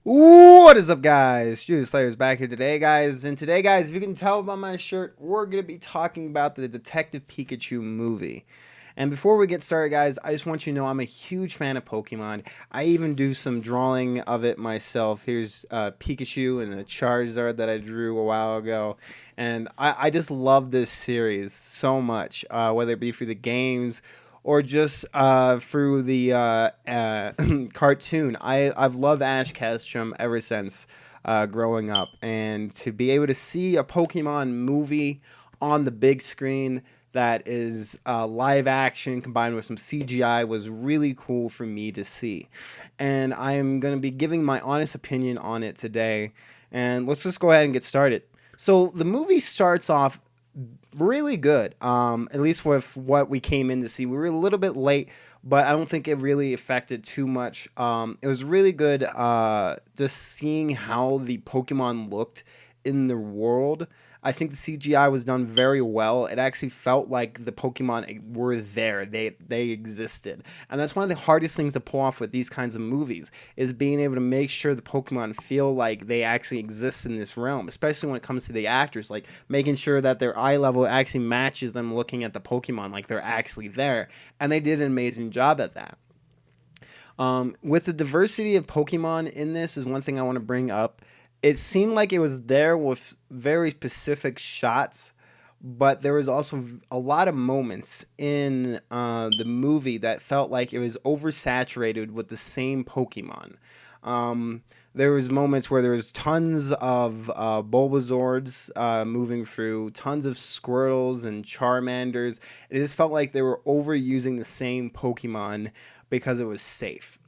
What is up, guys? ChewySlayer is back here today, guys. And today, guys, if you can tell by my shirt, we're going to be talking about the Detective Pikachu movie. And before we get started, guys, I just want you to know I'm a huge fan of Pokemon. I even do some drawing of it myself. Here's Pikachu and the Charizard that I drew a while ago. And I just love this series so much, whether it be through the games or just through the cartoon. I've loved Ash Ketchum ever since growing up. And to be able to see a Pokemon movie on the big screen that is live action combined with some CGI was really cool for me to see. And I'm going to be giving my honest opinion on it today. And let's just go ahead and get started. So the movie starts off really good, at least with what we came in to see. We were a little bit late, but I don't think it really affected too much. It was really good just seeing how the Pokemon looked in the world. I think the CGI was done very well. It actually felt like the Pokemon were there. They existed. And that's one of the hardest things to pull off with these kinds of movies, is being able to make sure the Pokemon feel like they actually exist in this realm, especially when it comes to the actors, like making sure that their eye level actually matches them looking at the Pokemon like they're actually there. And they did an amazing job at that. With the diversity of Pokemon in this is one thing I want to bring up. It seemed like it was there with very specific shots, but there was also a lot of moments in the movie that felt like it was oversaturated with the same Pokemon. There was moments where there was tons of Bulbasaurs moving through, tons of Squirtles and Charmanders. It just felt like they were overusing the same Pokemon because it was safe.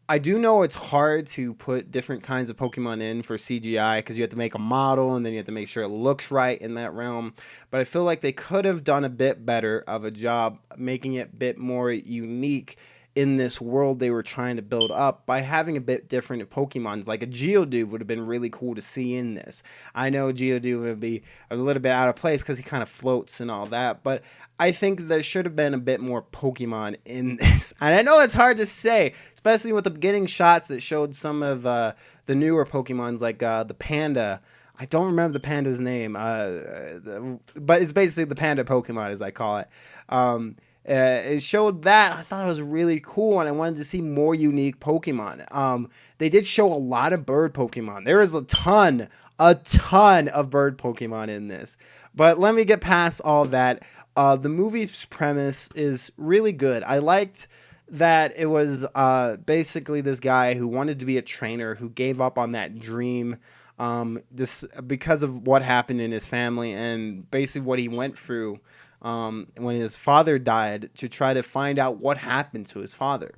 I do know it's hard to put different kinds of Pokemon in for CGI because you have to make a model and then you have to make sure it looks right in that realm. But I feel like they could have done a bit better of a job making it a bit more unique in this world they were trying to build up by having a bit different Pokemons. Like a Geodude would have been really cool to see in this. I know Geodude would be a little bit out of place because he kind of floats and all that, but I think there should have been a bit more Pokemon in this. And I know it's hard to say, especially with the beginning shots that showed some of the newer Pokemons, like the Panda. I don't remember the panda's name, but it's basically the Panda Pokemon, as I call it. It showed that. I thought it was really cool, and I wanted to see more unique Pokemon. They did show a lot of bird Pokemon. There is a ton of bird Pokemon in this. But let me get past all that. The movie's premise is really good. I liked that it was basically this guy who wanted to be a trainer who gave up on that dream because of what happened in his family and basically what he went through when his father died, to try to find out what happened to his father.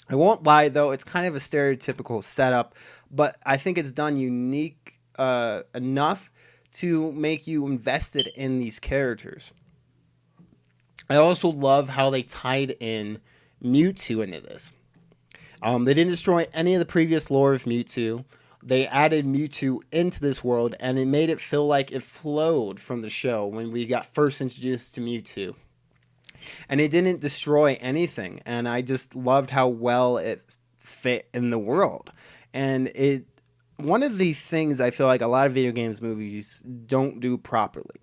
I won't lie, though, it's kind of a stereotypical setup, but I think it's done unique enough to make you invested in these characters. I also love how they tied in Mewtwo into this. They didn't destroy any of the previous lore of Mewtwo. They added Mewtwo into this world, and it made it feel like it flowed from the show when we got first introduced to Mewtwo. And it didn't destroy anything, and I just loved how well it fit in the world. And one of the things I feel like a lot of video games movies don't do properly,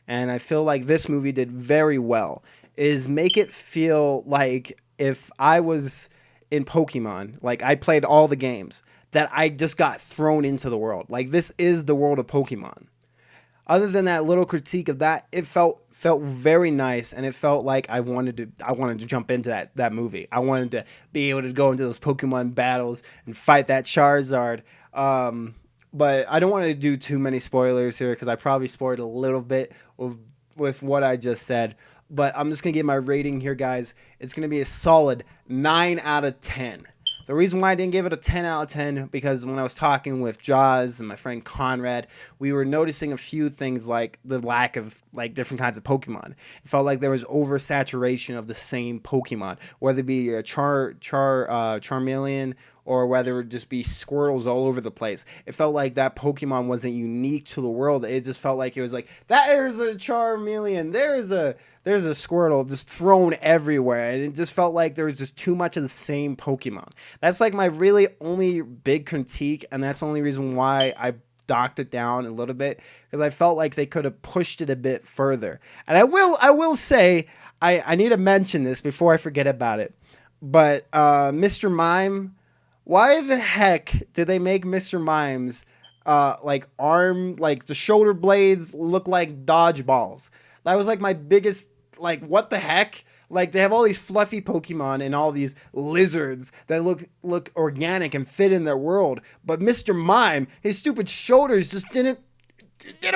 and I feel like this movie did very well, is make it feel like if I was in Pokemon, like I played all the games, that I just got thrown into the world. Like, this is the world of Pokemon. Other than that little critique of that, it felt very nice, and it felt like I wanted to jump into that movie. I wanted to be able to go into those Pokemon battles and fight that Charizard. But I don't want to do too many spoilers here because I probably spoiled a little bit with what I just said. But I'm just going to give my rating here, guys. It's going to be a solid 9 out of 10. The reason why I didn't give it a 10 out of 10, because when I was talking with Jaws and my friend Conrad, we were noticing a few things like the lack of like different kinds of Pokemon. It felt like there was oversaturation of the same Pokemon, whether it be a Charmeleon or whether it just be Squirtles all over the place. It felt like that Pokemon wasn't unique to the world. It just felt like it was like, there's a Charmeleon, there's a Squirtle just thrown everywhere, and it just felt like there was just too much of the same Pokemon. That's like my really only big critique, and that's the only reason why I docked it down a little bit, because I felt like they could have pushed it a bit further. And I will say, I need to mention this before I forget about it, but Mr. Mime, why the heck did they make Mr. Mime's like the shoulder blades look like dodgeballs? That was like my biggest, like, what the heck? Like, they have all these fluffy Pokemon and all these lizards that look organic and fit in their world, but Mr. Mime, his stupid shoulders just didn't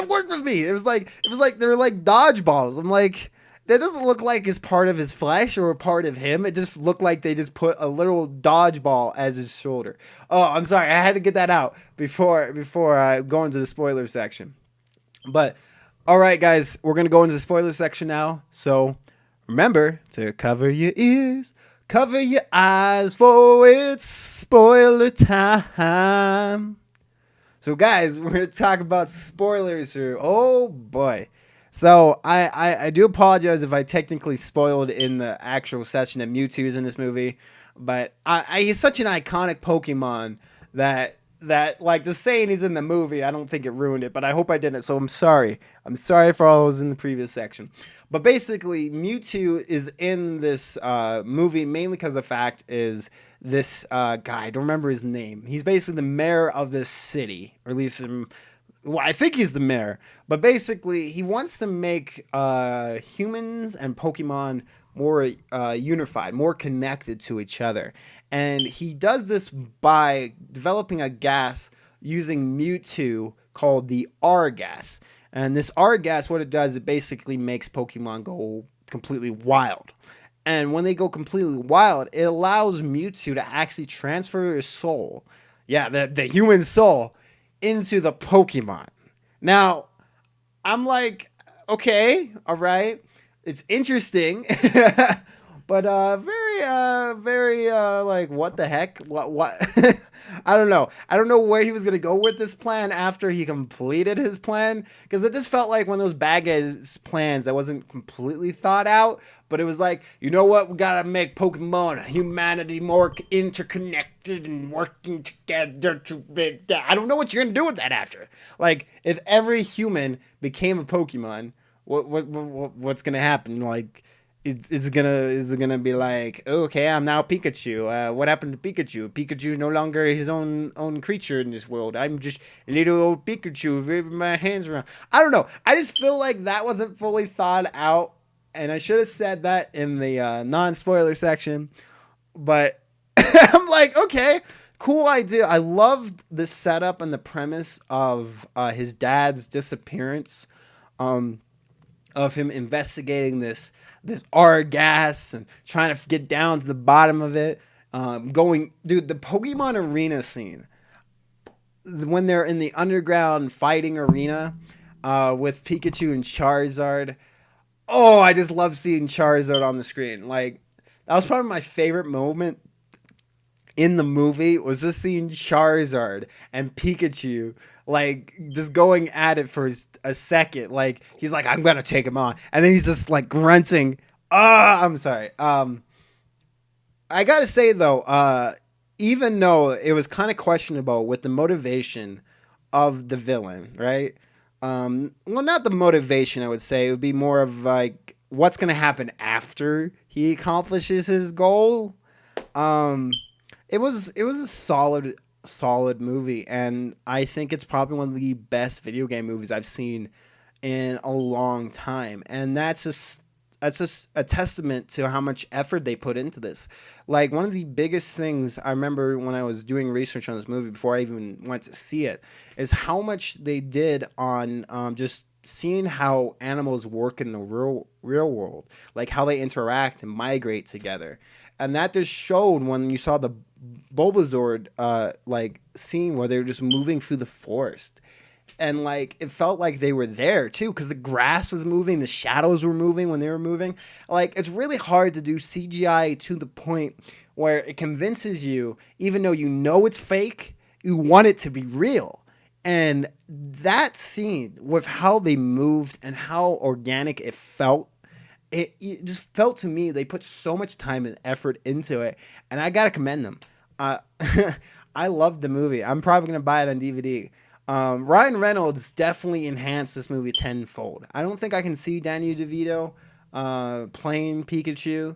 work with me. It was like they were like dodgeballs. I'm like, that doesn't look like it's part of his flesh or a part of him. It just looked like they just put a little dodgeball as his shoulder. Oh, I'm sorry. I had to get that out before I go into the spoiler section. But all right, guys, we're going to go into the spoiler section now. So remember to cover your ears, cover your eyes, for it's spoiler time. So guys, we're going to talk about spoilers here. Oh boy. So I do apologize if I technically spoiled in the actual session that Mewtwo is in this movie, but he's such an iconic Pokemon that like the saying he's in the movie, I don't think it ruined it, but I hope I didn't. So I'm sorry. I'm sorry for all those in the previous section. But basically, Mewtwo is in this movie mainly because the fact is this guy, I don't remember his name. He's basically the mayor of this city, or at least well, I think he's the mayor, but basically he wants to make humans and Pokemon more unified, more connected to each other. And he does this by developing a gas using Mewtwo called the R gas. And this R gas, what it does, it basically makes Pokemon go completely wild. And when they go completely wild, it allows Mewtwo to actually transfer his soul, the human soul, into the Pokemon. Now, I'm like, okay, all right, it's interesting, but very like, what the heck? What? I don't know. I don't know where he was gonna go with this plan after he completed his plan, because it just felt like one of those baggage plans that wasn't completely thought out. But it was like, you know what? We gotta make Pokemon, humanity, more interconnected and working together. I don't know what you're gonna do with that after. Like, if every human became a Pokemon, what's gonna happen? Like, is it gonna be like, okay, I'm now Pikachu. What happened to Pikachu? Pikachu is no longer his own creature in this world. I'm just a little old Pikachu waving my hands around. I don't know. I just feel like that wasn't fully thought out, and I should have said that in the non-spoiler section. But I'm like, okay, cool idea. I loved the setup and the premise of his dad's disappearance. Of him investigating this R gas and trying to get down to the bottom of it. Dude, the Pokemon arena scene, when they're in the underground fighting arena with Pikachu and Charizard. Oh, I just love seeing Charizard on the screen. Like, that was probably my favorite moment in the movie, was just seeing Charizard and Pikachu like just going at it for a second. Like, he's like, I'm gonna take him on, and then he's just like grunting. I'm sorry. I gotta say though, even though it was kind of questionable with the motivation of the villain, right? Well, not the motivation. I would say it would be more of like what's gonna happen after he accomplishes his goal. It was a solid movie, and I think it's probably one of the best video game movies I've seen in a long time. And that's just a testament to how much effort they put into this. Like, one of the biggest things I remember when I was doing research on this movie before I even went to see it is how much they did on just seeing how animals work in the real world, like how they interact and migrate together. And that just showed when you saw the Bulbasaur like scene where they were just moving through the forest. And like, it felt like they were there too, because the grass was moving, the shadows were moving when they were moving. Like, it's really hard to do CGI to the point where it convinces you, even though you know it's fake, you want it to be real. And that scene with how they moved and how organic it felt, it just felt to me they put so much time and effort into it, and I gotta commend them. Uh, I loved the movie. I'm probably gonna buy it on DVD. Ryan Reynolds definitely enhanced this movie tenfold. I don't think I can see Danny DeVito playing Pikachu.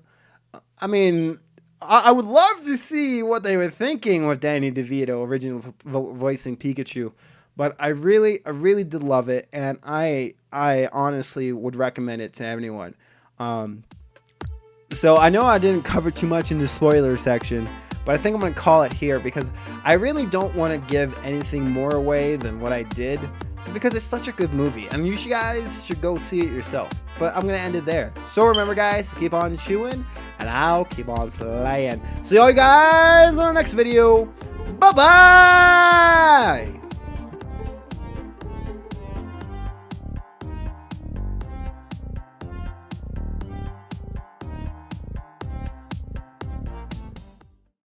I mean, I would love to see what they were thinking with Danny DeVito originally voicing Pikachu, but I really did love it, and I honestly would recommend it to anyone. So I know I didn't cover too much in the spoiler section, but I think I'm going to call it here because I really don't want to give anything more away than what I did, because it's such a good movie and you guys should go see it yourself. But I'm going to end it there. So remember, guys, keep on chewing and I'll keep on slaying. See you guys in our next video. Bye-bye!